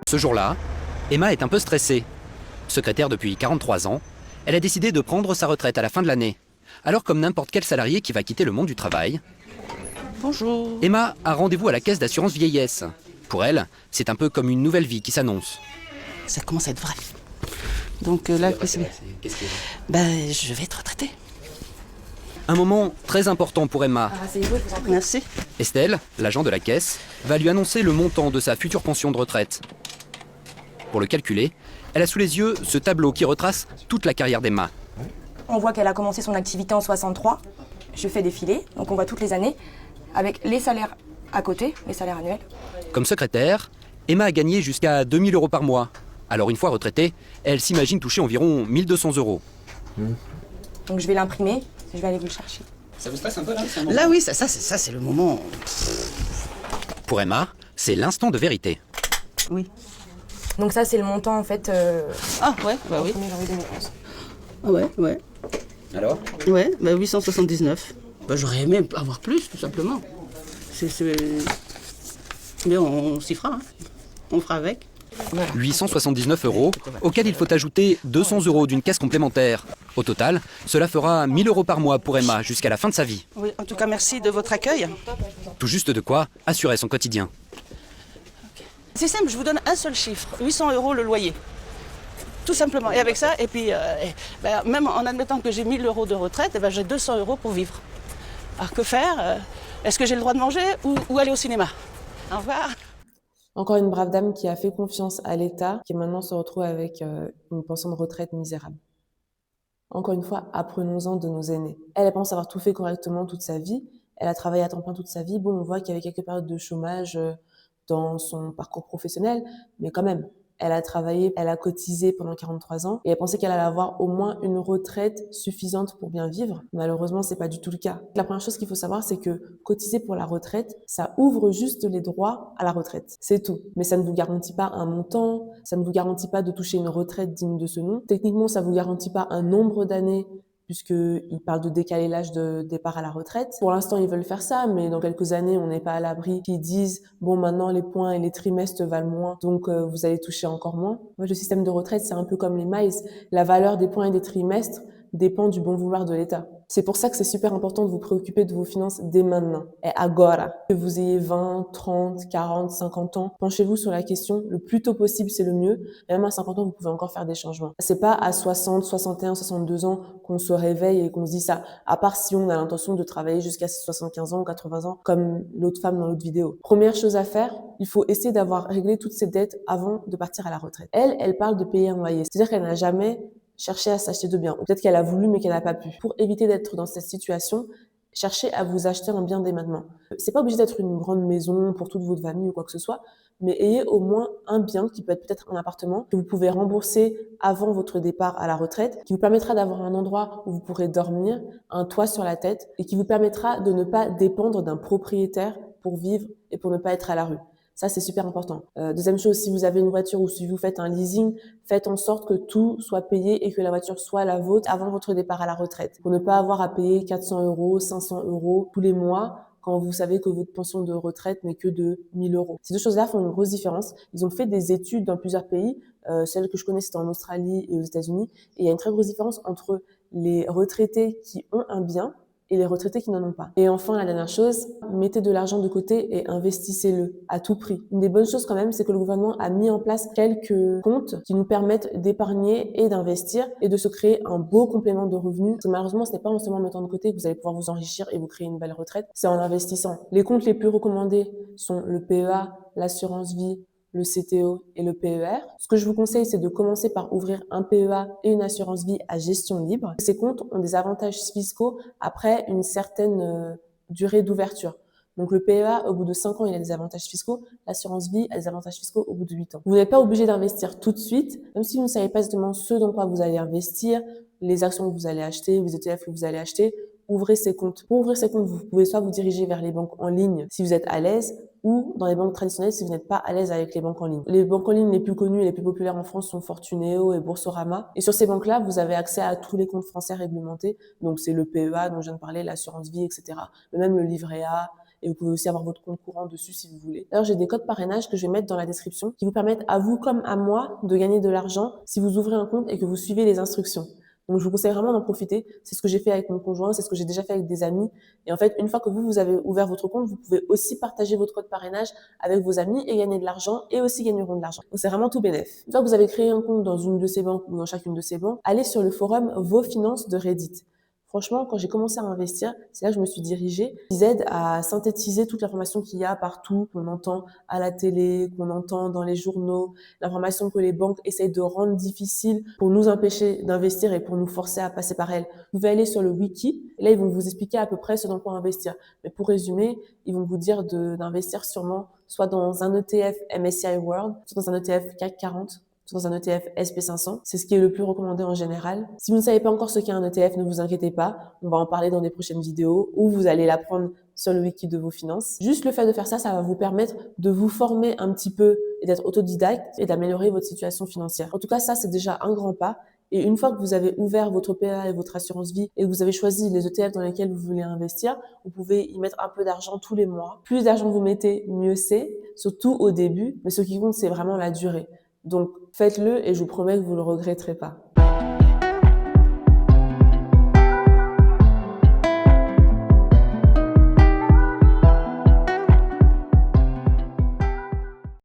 Ce jour-là, Emma est un peu stressée. Secrétaire depuis 43 ans, elle a décidé de prendre sa retraite à la fin de l'année. Alors comme n'importe quel salarié qui va quitter le monde du travail, Bonjour. Emma a rendez-vous à la caisse d'assurance vieillesse. Pour elle, c'est un peu comme une nouvelle vie qui s'annonce. Ça commence à être vrai. Donc là, je vais être retraitée. Un moment très important pour Emma. Merci. Estelle, l'agent de la caisse, va lui annoncer le montant de sa future pension de retraite. Pour le calculer, elle a sous les yeux ce tableau qui retrace toute la carrière d'Emma. On voit qu'elle a commencé son activité en 63. Je fais défiler, donc on voit toutes les années, avec les salaires à côté, les salaires annuels. Comme secrétaire, Emma a gagné jusqu'à 2 000 € par mois. Alors une fois retraitée, elle s'imagine toucher environ 1 200 €. Donc je vais l'imprimer, je vais aller vous le chercher. Ça vous stresse un peu là Là, oui, ça c'est le moment. Pour Emma, c'est l'instant de vérité. Oui. Donc ça c'est le montant en fait. Ah ouais, bah oui. 1er janvier 2011. Ah ouais. Alors Ouais, bah 879. Bah j'aurais aimé avoir plus, tout simplement. Mais on s'y fera, hein. On fera avec. 879 € auxquels il faut ajouter 200 € d'une caisse complémentaire. Au total, cela fera 1 000 € par mois pour Emma jusqu'à la fin de sa vie. Oui, en tout cas, merci de votre accueil. Tout juste de quoi assurer son quotidien. C'est simple, je vous donne un seul chiffre, 800 € le loyer. Tout simplement. Et avec ça, et puis même en admettant que j'ai 1 000 € de retraite, j'ai 200 € pour vivre. Alors que faire? Est-ce que j'ai le droit de manger ou aller au cinéma? Au revoir. Encore une brave dame qui a fait confiance à l'État, qui maintenant se retrouve avec une pension de retraite misérable. Encore une fois, apprenons-en de nos aînés. Elle pense avoir tout fait correctement toute sa vie. Elle a travaillé à temps plein toute sa vie. Bon, on voit qu'il y avait quelques périodes de chômage dans son parcours professionnel, mais quand même, elle a travaillé, elle a cotisé pendant 43 ans et elle pensait qu'elle allait avoir au moins une retraite suffisante pour bien vivre. Malheureusement, c'est pas du tout le cas. La première chose qu'il faut savoir, c'est que cotiser pour la retraite, ça ouvre juste les droits à la retraite. C'est tout. Mais ça ne vous garantit pas un montant, ça ne vous garantit pas de toucher une retraite digne de ce nom. Techniquement, ça vous garantit pas un nombre d'années puisqu'ils parlent de décaler l'âge de départ à la retraite. Pour l'instant, ils veulent faire ça, mais dans quelques années, on n'est pas à l'abri qu'ils disent « bon, maintenant, les points et les trimestres valent moins, donc vous allez toucher encore moins ». Le système de retraite, c'est un peu comme les miles. La valeur des points et des trimestres dépend du bon vouloir de l'État. C'est pour ça que c'est super important de vous préoccuper de vos finances dès maintenant. Et agora. Que vous ayez 20, 30, 40, 50 ans, penchez-vous sur la question. Le plus tôt possible, c'est le mieux. Et même à 50 ans, vous pouvez encore faire des changements. C'est pas à 60, 61, 62 ans qu'on se réveille et qu'on se dit ça. À part si on a l'intention de travailler jusqu'à 75 ans ou 80 ans, comme l'autre femme dans l'autre vidéo. Première chose à faire, il faut essayer d'avoir réglé toutes ses dettes avant de partir à la retraite. Elle parle de payer un loyer. C'est-à-dire qu'elle n'a jamais chercher à s'acheter de biens. Ou peut-être qu'elle a voulu mais qu'elle n'a pas pu. Pour éviter d'être dans cette situation, cherchez à vous acheter un bien dès maintenant. C'est pas obligé d'être une grande maison pour toute votre famille ou quoi que ce soit, mais ayez au moins un bien qui peut être peut-être un appartement que vous pouvez rembourser avant votre départ à la retraite, qui vous permettra d'avoir un endroit où vous pourrez dormir, un toit sur la tête et qui vous permettra de ne pas dépendre d'un propriétaire pour vivre et pour ne pas être à la rue. Ça, c'est super important. Deuxième chose, si vous avez une voiture ou si vous faites un leasing, faites en sorte que tout soit payé et que la voiture soit la vôtre avant votre départ à la retraite. Pour ne pas avoir à payer 400 €, 500 € tous les mois quand vous savez que votre pension de retraite n'est que de 1 000 €. Ces deux choses-là font une grosse différence. Ils ont fait des études dans plusieurs pays. Celle que je connais, c'était en Australie et aux États-Unis. Et il y a une très grosse différence entre les retraités qui ont un bien et les retraités qui n'en ont pas. Et enfin, la dernière chose, mettez de l'argent de côté et investissez-le à tout prix. Une des bonnes choses quand même, c'est que le gouvernement a mis en place quelques comptes qui nous permettent d'épargner et d'investir et de se créer un beau complément de revenus. Parce que malheureusement, ce n'est pas en seulement mettant de côté que vous allez pouvoir vous enrichir et vous créer une belle retraite, c'est en investissant. Les comptes les plus recommandés sont le PEA, l'assurance vie, le CTO et le PER. Ce que je vous conseille, c'est de commencer par ouvrir un PEA et une assurance vie à gestion libre. Ces comptes ont des avantages fiscaux après une certaine durée d'ouverture. Donc le PEA, au bout de 5 ans, il a des avantages fiscaux. L'assurance vie a des avantages fiscaux au bout de 8 ans. Vous n'êtes pas obligé d'investir tout de suite, même si vous ne savez pas exactement ce dans quoi vous allez investir, les actions que vous allez acheter, les ETF que vous allez acheter. Ouvrez ces comptes. Pour ouvrir ces comptes, vous pouvez soit vous diriger vers les banques en ligne si vous êtes à l'aise, ou dans les banques traditionnelles si vous n'êtes pas à l'aise avec les banques en ligne. Les banques en ligne les plus connues et les plus populaires en France sont Fortunéo et Boursorama. Et sur ces banques-là, vous avez accès à tous les comptes français réglementés. Donc c'est le PEA dont je viens de parler, l'assurance vie, etc. Mais même le livret A et vous pouvez aussi avoir votre compte courant dessus si vous voulez. D'ailleurs, j'ai des codes parrainage que je vais mettre dans la description qui vous permettent à vous comme à moi de gagner de l'argent si vous ouvrez un compte et que vous suivez les instructions. Donc, je vous conseille vraiment d'en profiter. C'est ce que j'ai fait avec mon conjoint, c'est ce que j'ai déjà fait avec des amis. Et en fait, une fois que vous avez ouvert votre compte, vous pouvez aussi partager votre code parrainage avec vos amis et gagner de l'argent et aussi gagneront de l'argent. Donc, c'est vraiment tout bénef. Une fois que vous avez créé un compte dans une de ces banques ou dans chacune de ces banques, allez sur le forum Vos Finances de Reddit. Franchement, quand j'ai commencé à investir, c'est là que je me suis dirigée. Ils aident à synthétiser toute l'information qu'il y a partout, qu'on entend à la télé, qu'on entend dans les journaux, l'information que les banques essayent de rendre difficile pour nous empêcher d'investir et pour nous forcer à passer par elles. Vous pouvez aller sur le wiki, et là, ils vont vous expliquer à peu près ce dans quoi investir. Mais pour résumer, ils vont vous dire d'investir sûrement soit dans un ETF MSCI World, soit dans un ETF CAC 40, dans un ETF SP500. C'est ce qui est le plus recommandé en général. Si vous ne savez pas encore ce qu'est un ETF, ne vous inquiétez pas. On va en parler dans des prochaines vidéos où vous allez l'apprendre sur le wiki de vos finances. Juste le fait de faire ça, ça va vous permettre de vous former un petit peu et d'être autodidacte et d'améliorer votre situation financière. En tout cas, ça, c'est déjà un grand pas. Et une fois que vous avez ouvert votre PEA et votre assurance vie et que vous avez choisi les ETF dans lesquels vous voulez investir, vous pouvez y mettre un peu d'argent tous les mois. Plus d'argent vous mettez, mieux c'est, surtout au début. Mais ce qui compte, c'est vraiment la durée. Donc, faites-le et je vous promets que vous ne le regretterez pas.